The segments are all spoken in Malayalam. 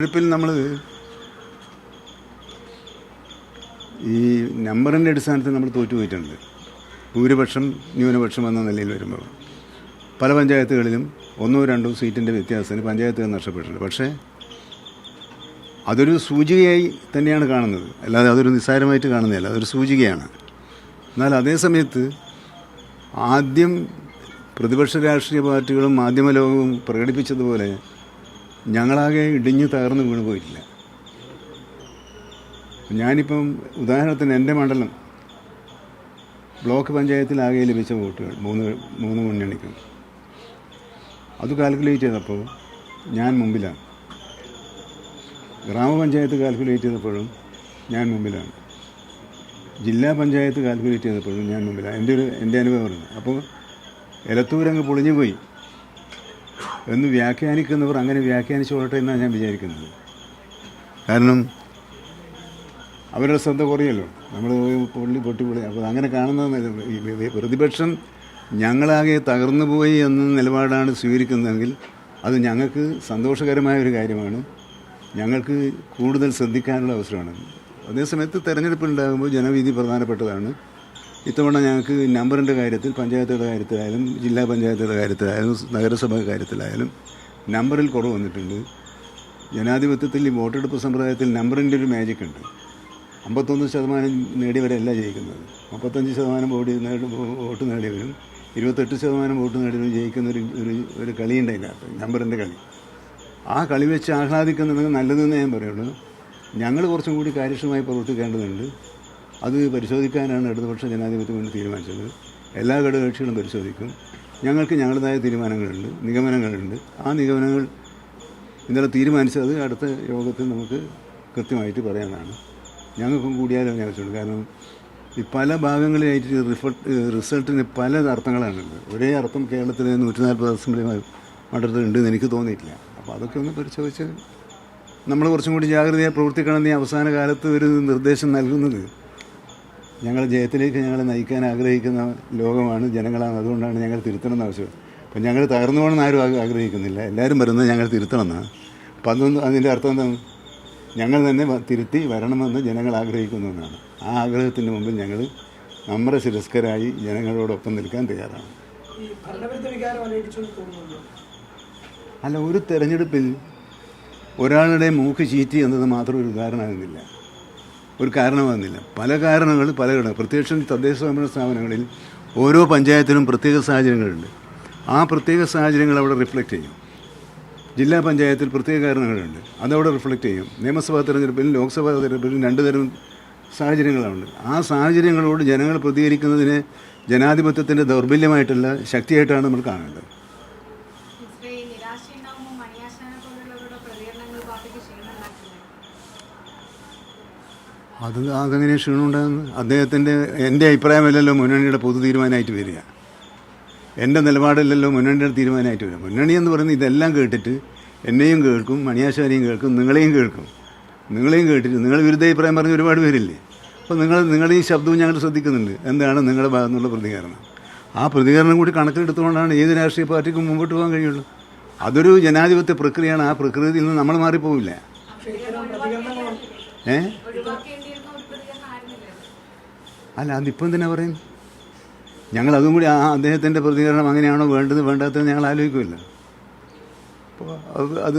തെരഞ്ഞെടുപ്പിൽ നമ്മൾ ഈ നമ്പറിൻ്റെ അടിസ്ഥാനത്തിൽ നമ്മൾ തോറ്റുപോയിട്ടുണ്ട്. ഭൂരിപക്ഷം ന്യൂനപക്ഷം എന്ന നിലയിൽ വരുമ്പോൾ പല പഞ്ചായത്തുകളിലും 1-2 സീറ്റിൻ്റെ വ്യത്യാസത്തിന് പഞ്ചായത്തുകൾ നഷ്ടപ്പെട്ടിട്ടുണ്ട്. പക്ഷേ അതൊരു സൂചികയായി തന്നെയാണ് കാണുന്നത്, അല്ലാതെ അതൊരു നിസ്സാരമായിട്ട് കാണുന്നതല്ല, അതൊരു സൂചികയാണ്. എന്നാൽ അതേ സമയത്ത് ആദ്യം പ്രതിപക്ഷ രാഷ്ട്രീയ പാർട്ടികളും മാധ്യമലോകവും പ്രകടിപ്പിച്ചതുപോലെ ഞങ്ങളാകെ ഇടിഞ്ഞു തകർന്ന് വീണ് പോയിട്ടില്ല. ഞാനിപ്പം ഉദാഹരണത്തിന് എൻ്റെ മണ്ഡലം ബ്ലോക്ക് പഞ്ചായത്തിലാകെ ലഭിച്ച വോട്ടുകൾ മൂന്ന് മുന്നണിക്കും അത് കാൽക്കുലേറ്റ് ചെയ്തപ്പോൾ ഞാൻ മുമ്പിലാണ്. ഗ്രാമപഞ്ചായത്ത് കാൽക്കുലേറ്റ് ചെയ്തപ്പോഴും ഞാൻ മുമ്പിലാണ്. ജില്ലാ പഞ്ചായത്ത് കാൽക്കുലേറ്റ് ചെയ്തപ്പോഴും ഞാൻ മുമ്പിലാണ്. എൻ്റെ അനുഭവമാണ്. അപ്പോൾ എലത്തൂരങ്ങ് പൊളിഞ്ഞു പോയി എന്ന് വ്യാഖ്യാനിക്കുന്നവർ അങ്ങനെ വ്യാഖ്യാനിച്ചോളട്ടെ എന്നാണ് ഞാൻ വിചാരിക്കുന്നത്. കാരണം അവരുടെ ശ്രദ്ധ കുറയല്ലോ, നമ്മൾ പൊട്ടി. അപ്പോൾ അങ്ങനെ കാണുന്നത് പ്രതിപക്ഷം ഞങ്ങളാകെ തകർന്നു പോയി എന്ന നിലപാടാണ് സ്വീകരിക്കുന്നതെങ്കിൽ അത് ഞങ്ങൾക്ക് സന്തോഷകരമായ ഒരു കാര്യമാണ്, ഞങ്ങൾക്ക് കൂടുതൽ ശ്രദ്ധിക്കാനുള്ള അവസരമാണ്. അതേസമയത്ത് തെരഞ്ഞെടുപ്പുണ്ടാകുമ്പോൾ ജനവിധി പ്രധാനപ്പെട്ടതാണ്. ഇത്തവണ ഞങ്ങൾക്ക് നമ്പറിൻ്റെ കാര്യത്തിൽ പഞ്ചായത്തുകളുടെ കാര്യത്തിലായാലും ജില്ലാ പഞ്ചായത്തുകളുടെ കാര്യത്തിലായാലും നഗരസഭ കാര്യത്തിലായാലും നമ്പറിൽ കുറവ് വന്നിട്ടുണ്ട്. ജനാധിപത്യത്തിൽ ഈ വോട്ടെടുപ്പ് സമ്പ്രദായത്തിൽ നമ്പറിൻ്റെ ഒരു മാജിക് ഉണ്ട്. 51% നേടിയവരല്ല ജയിക്കുന്നത്. 35% വോട്ട് നേടിയവരും 28% വോട്ട് നേടിയവരും ജയിക്കുന്ന ഒരു കളിയുണ്ട് അതിനകത്ത്, നമ്പറിൻ്റെ കളി. ആ കളി വെച്ച് ആഹ്ലാദിക്കുന്നത് നല്ലതെന്ന് ഞാൻ പറയുള്ളൂ. ഞങ്ങൾ കുറച്ചും കൂടി കാര്യക്ഷമമായി പ്രവർത്തിക്കേണ്ടതുണ്ട്. അത് പരിശോധിക്കാനാണ് ഇടതുപക്ഷ ജനാധിപത്യം കൊണ്ട് തീരുമാനിച്ചത്. എല്ലാ ഘടകകക്ഷികളും പരിശോധിക്കും. ഞങ്ങൾക്ക് ഞങ്ങളുടേതായ തീരുമാനങ്ങളുണ്ട്, നിഗമനങ്ങളുണ്ട്. ആ നിഗമനങ്ങൾ ഇന്നലെ തീരുമാനിച്ചത് അടുത്ത യോഗത്തിൽ നമുക്ക് കൃത്യമായിട്ട് പറയാനാണ്. ഞങ്ങൾക്കും കൂടിയാലോചന ആവശ്യമുണ്ട്. കാരണം ഈ പല ഭാഗങ്ങളിലായിട്ട് റിസൾട്ടിന് പല അർത്ഥങ്ങളാണുള്ളത്. ഒരേ അർത്ഥം കേരളത്തിലെ 140 അസംബ്ലി മണ്ഡലത്തിലുണ്ടെന്ന് എനിക്ക് തോന്നിയിട്ടില്ല. അപ്പോൾ അതൊക്കെ ഒന്ന് പരിശോധിച്ച് നമ്മൾ കുറച്ചും കൂടി ജാഗ്രതയായി പ്രവർത്തിക്കണമെന്ന് ഈ അവസാന കാലത്ത് ഒരു നിർദ്ദേശം നൽകുന്നത്. ഞങ്ങൾ ജയത്തിലേക്ക് ഞങ്ങളെ നയിക്കാൻ ആഗ്രഹിക്കുന്ന ലോകമാണ്, ജനങ്ങളാണ്. അതുകൊണ്ടാണ് ഞങ്ങൾ തിരുത്തണമെന്ന് ആവശ്യം. അപ്പം ഞങ്ങൾ തകർന്നു പോകണമെന്ന് ആരും ആഗ്രഹിക്കുന്നില്ല. എല്ലാവരും പറയുന്നത് ഞങ്ങൾ തിരുത്തണമെന്നാണ്. അപ്പം അതിൻ്റെ അർത്ഥം എന്താണ്? ഞങ്ങൾ തന്നെ തിരുത്തി വരണമെന്ന് ജനങ്ങൾ ആഗ്രഹിക്കുന്നു എന്നാണ്. ആ ആഗ്രഹത്തിൻ്റെ മുമ്പിൽ ഞങ്ങൾ നമ്മുടെ ശിരസ്കരായി ജനങ്ങളോടൊപ്പം നിൽക്കാൻ തയ്യാറാണ്. അല്ല, ഒരു തെരഞ്ഞെടുപ്പിൽ ഒരാളുടെ മൂക്ക് ചീറ്റി എന്നത് മാത്രം ഒരു ഉദാഹരണമാകുന്നില്ല, ഒരു കാരണമാകുന്നില്ല. പല കാരണങ്ങൾ പ്രത്യേകിച്ചും തദ്ദേശ സ്വയംഭരണ സ്ഥാപനങ്ങളിൽ ഓരോ പഞ്ചായത്തിനും പ്രത്യേക സാഹചര്യങ്ങളുണ്ട്. ആ പ്രത്യേക സാഹചര്യങ്ങൾ അവിടെ റിഫ്ലക്റ്റ് ചെയ്യും. ജില്ലാ പഞ്ചായത്തിൽ പ്രത്യേക കാരണങ്ങളുണ്ട്, അതവിടെ റിഫ്ലക്റ്റ് ചെയ്യും. നിയമസഭാ തെരഞ്ഞെടുപ്പിലും ലോക്സഭാ തെരഞ്ഞെടുപ്പിലും 2 തരം സാഹചര്യങ്ങളുണ്ട്. ആ സാഹചര്യങ്ങളോട് ജനങ്ങൾ പ്രതികരിക്കുന്നതിന് ജനാധിപത്യത്തിൻ്റെ ദൗർബല്യമായിട്ടുള്ള ശക്തിയായിട്ടാണ് നമ്മൾ കാണേണ്ടത്. അതെങ്ങനെ ക്ഷീണം ഉണ്ടാകുന്നത്? എൻ്റെ അഭിപ്രായമല്ലല്ലോ മുന്നണിയുടെ പൊതു തീരുമാനമായിട്ട് വരിക. എൻ്റെ നിലപാടല്ലല്ലോ മുന്നണിയുടെ തീരുമാനമായിട്ട് വരിക. മുന്നണി എന്ന് പറയുന്നത് ഇതെല്ലാം കേട്ടിട്ട് എന്നെയും കേൾക്കും, മണിയാശാരിയും കേൾക്കും, നിങ്ങളെയും കേട്ടിട്ട് നിങ്ങൾ വിരുദ്ധ അഭിപ്രായം പറഞ്ഞ ഒരുപാട് പേരില്ലേ. അപ്പോൾ നിങ്ങളുടെ ഈ ശബ്ദവും ഞങ്ങൾ ശ്രദ്ധിക്കുന്നുണ്ട്. എന്താണ് നിങ്ങളുടെ ഭാഗത്തു നിന്നുള്ള പ്രതികരണം? ആ പ്രതികരണം കൂടി കണക്കിലെടുത്തുകൊണ്ടാണ് ഏത് രാഷ്ട്രീയ പാർട്ടിക്കും മുമ്പോട്ട് പോകാൻ കഴിയുള്ളൂ. അതൊരു ജനാധിപത്യ പ്രക്രിയയാണ്. ആ പ്രക്രിയയിൽ നിന്ന് നമ്മൾ മാറിപ്പോവില്ല. അല്ല, അതിപ്പം തന്നെ പറയും. ഞങ്ങൾ അതും കൂടി അദ്ദേഹത്തിൻ്റെ പ്രതികരണം അങ്ങനെയാണോ വേണ്ടത് വേണ്ടാത്തത് ഞങ്ങൾ ആലോചിക്കുമല്ല. അപ്പോൾ അത്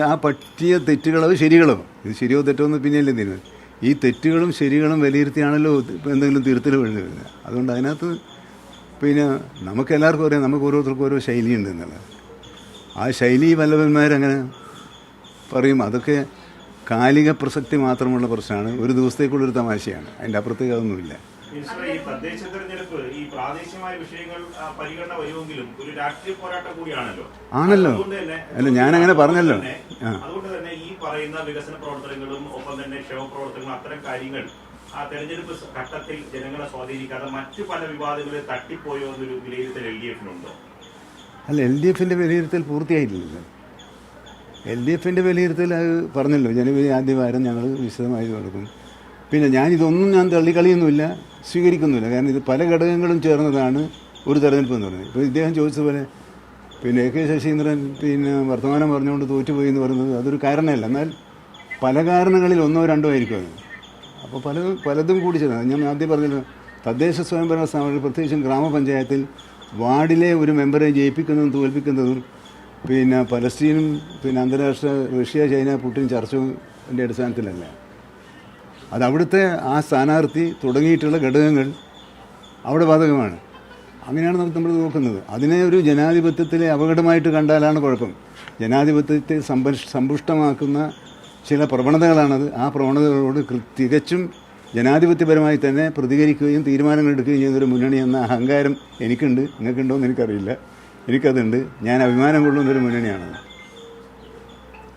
ആ പറ്റിയ തെറ്റുകളോ ശരികളോ, ഇത് ശരിയോ തെറ്റോ എന്ന് പിന്നെയല്ലേ തീരുമാനം. ഈ തെറ്റുകളും ശരികളും വിലയിരുത്തിയാണല്ലോ എന്തെങ്കിലും തിരുത്തൽ വരുന്നത്. അതുകൊണ്ട് അതിനകത്ത് നമുക്കെല്ലാവർക്കും അറിയാം, നമുക്ക് ഓരോരുത്തർക്കും ഓരോ ശൈലിയുണ്ട് എന്നുള്ളത്. ആ ശൈലി വല്ലഭന്മാരങ്ങനെ പറയും. അതൊക്കെ കാലിക പ്രസക്തി മാത്രമുള്ള പ്രശ്നമാണ്, ഒരു ദിവസത്തേക്കുള്ളൊരു തമാശയാണ്. അതിൻ്റെ അപ്പുറത്തേക്ക് അതൊന്നുമില്ല. ഈ തദ്ദേശ തെരഞ്ഞെടുപ്പ് ഈ പ്രാദേശികമായ വിഷയങ്ങൾ പരിഗണന വരുമെങ്കിലും ഒരു രാഷ്ട്രീയ പോരാട്ടം കൂടിയാണല്ലോ. അല്ല, ഞാനങ്ങനെ പറഞ്ഞല്ലോ. അതുകൊണ്ട് തന്നെ ഈ പറയുന്ന വികസന പ്രവർത്തനങ്ങളും ഒപ്പം തന്നെ ക്ഷേമ പ്രവർത്തനങ്ങളും അത്തരം കാര്യങ്ങൾ ആ തെരഞ്ഞെടുപ്പ് ഘട്ടത്തിൽ ജനങ്ങളെ സ്വാധീനിക്കാതെ മറ്റു പല വിവാദങ്ങളിൽ തട്ടിപ്പോയോ എന്നൊരു വിലയിരുത്തൽ LDF-നുണ്ടോ? അല്ല, LDF-ന്റെ വിലയിരുത്തൽ പൂർത്തിയായിട്ടില്ലല്ലോ. LDF-ന്റെ വിലയിരുത്തൽ അത് പറഞ്ഞല്ലോ, ജനുവരി ആദ്യ വാരം ഞങ്ങൾ വിശദമായി കൊടുക്കും. പിന്നെ ഞാനിതൊന്നും തള്ളിക്കളിയൊന്നുമില്ല, സ്വീകരിക്കുന്നില്ല. കാരണം ഇത് പല ഘടകങ്ങളും ചേർന്നതാണ് ഒരു തെരഞ്ഞെടുപ്പ് എന്ന് പറയുന്നത്. ഇപ്പോൾ ഇദ്ദേഹം ചോദിച്ചതുപോലെ പിന്നെ എ കെ ശശീന്ദ്രൻ പിന്നെ വർത്തമാനം പറഞ്ഞുകൊണ്ട് തോറ്റുപോയി എന്ന് പറയുന്നത് അതൊരു കാരണമല്ല. എന്നാൽ പല കാരണങ്ങളിൽ ഒന്നോ രണ്ടോ ആയിരിക്കും അത്. അപ്പോൾ പലതും കൂടി ചേർന്ന് ഞാൻ ആദ്യം പറഞ്ഞത് തദ്ദേശ സ്വയംഭരണ സ്ഥാപനങ്ങളിൽ പ്രത്യേകിച്ചും ഗ്രാമപഞ്ചായത്തിൽ വാർഡിലെ ഒരു മെമ്പറെ ജയിപ്പിക്കുന്നതും തോൽപ്പിക്കുന്നതും പിന്നെ പലസ്തീനും പിന്നെ അന്താരാഷ്ട്ര റഷ്യ ചൈന പുടിൻ ചർച്ചയുടെ അടിസ്ഥാനത്തിലല്ല. അത് അവിടുത്തെ ആ സ്ഥാനാർത്ഥി തുടങ്ങിയിട്ടുള്ള ഘടകങ്ങൾ അവിടെ ബാധകമാണ്. അങ്ങനെയാണ് നമ്മൾ നോക്കുന്നത്. അതിനെ ഒരു ജനാധിപത്യത്തിലെ അപകടമായിട്ട് കണ്ടാലാണ് കുഴപ്പം. ജനാധിപത്യത്തെ സമ്പുഷ്ടമാക്കുന്ന ചില പ്രവണതകളാണത്. ആ പ്രവണതകളോട് തികച്ചും ജനാധിപത്യപരമായി തന്നെ പ്രതികരിക്കുകയും തീരുമാനങ്ങൾ എടുക്കുകയും ചെയ്യുന്നൊരു മുന്നണി എന്ന അഹങ്കാരം എനിക്കുണ്ട്. നിങ്ങൾക്കുണ്ടോ എന്ന് എനിക്കറിയില്ല. എനിക്കതുണ്ട്. ഞാൻ അഭിമാനം കൊള്ളുന്നൊരു മുന്നണിയാണത്.